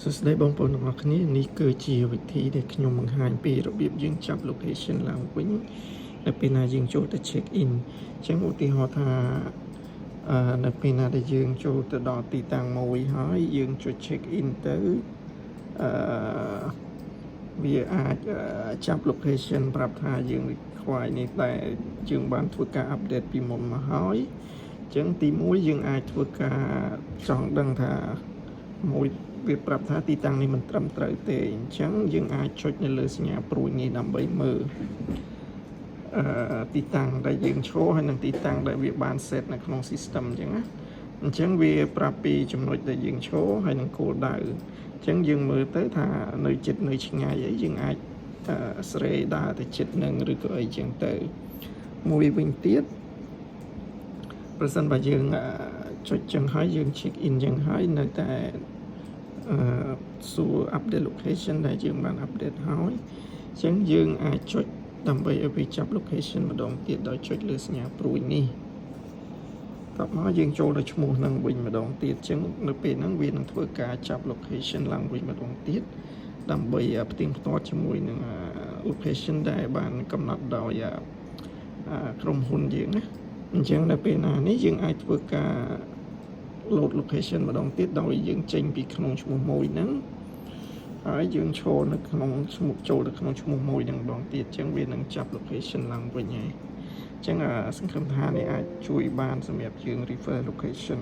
សួស្តីបងប្អូនទាំងអស់គ្នានេះគឺជាវិធីដែលខ្ញុំបង្ហាញពីរបៀបយើងចាប់ location ឡើងវិញនៅពេលណាយើងចូលទៅ check in អញ្ចឹងឧទាហរណ៍ថានៅពេលណាដែលយើងចូលទៅដល់ទីតាំងមួយហើយយើងចុច check in ទៅវាអាចចាប់ location ប្រាប់ថាយើងខ្វាយនេះតែយើងបានធ្វើការ update ពីមុនមកហើយអញ្ចឹងទី1យើងអាចធ្វើការចង់ដឹងថាមួយវាប្រាប់ថាទីតាំងនេះមិនត្រឹមត្រូវទេអញ្ចឹងយើងអាចចុចនៅលើសញ្ញាព្រួយនេះដើម្បីមើលទីតាំងដែលយើងឈរហើយនិងទីតាំងដែលវាបាន set នៅក្នុង system អញ្ចឹងណាអញ្ចឹងវាប្រាប់ពីចំណុចដែលយើងឈរហើយនិងគោលដៅអញ្ចឹងយើងមើលទៅថានៅចិត្តនៅឆ្ងាយអីយើងអាចស្រេដើរទៅចិត្តនឹងឬក៏អីចឹងទៅមួយវិញទៀតប្រសិនបើយើងចុចចឹងហើយយើង check in ចឹងហើយនៅតែសួរ update location ដែលយើងបាន update ហើយអញ្ចឹងយើងអាចចុចដើម្បីឲ្យវាចាប់ location ម្ដងទៀតដោយចុចលើសញ្ញាព្រួយនេះតបមកយើងចូលដល់ឈ្មោះនឹងវិញម្ដងទៀតអញ្ចឹងនៅពេលហ្នឹងវានឹងធ្វើការចាប់ location ឡើងវិញម្ដងទៀតដើម្បីផ្ទៀងផ្ទាត់ជាមួយនឹង location ដែលបានកំណត់ដោយក្រុមហ៊ុនយើងណាអញ្ចឹងនៅពេលណានេះយើងអាចធ្វើការ load location ម្ដងទៀតដោយយើងចេញពីក្នុងឈ្មោះមួយហ្នឹងហើយយើងឈរនៅក្នុងឈ្មោះចូលទៅក្នុងឈ្មោះមួយហ្នឹងម្ដងទៀតអញ្ចឹងវានឹងចាប់ location ឡើងវិញហើយអញ្ចឹងសង្ឃឹមថានេះអាចជួយបានសម្រាប់យើង refer location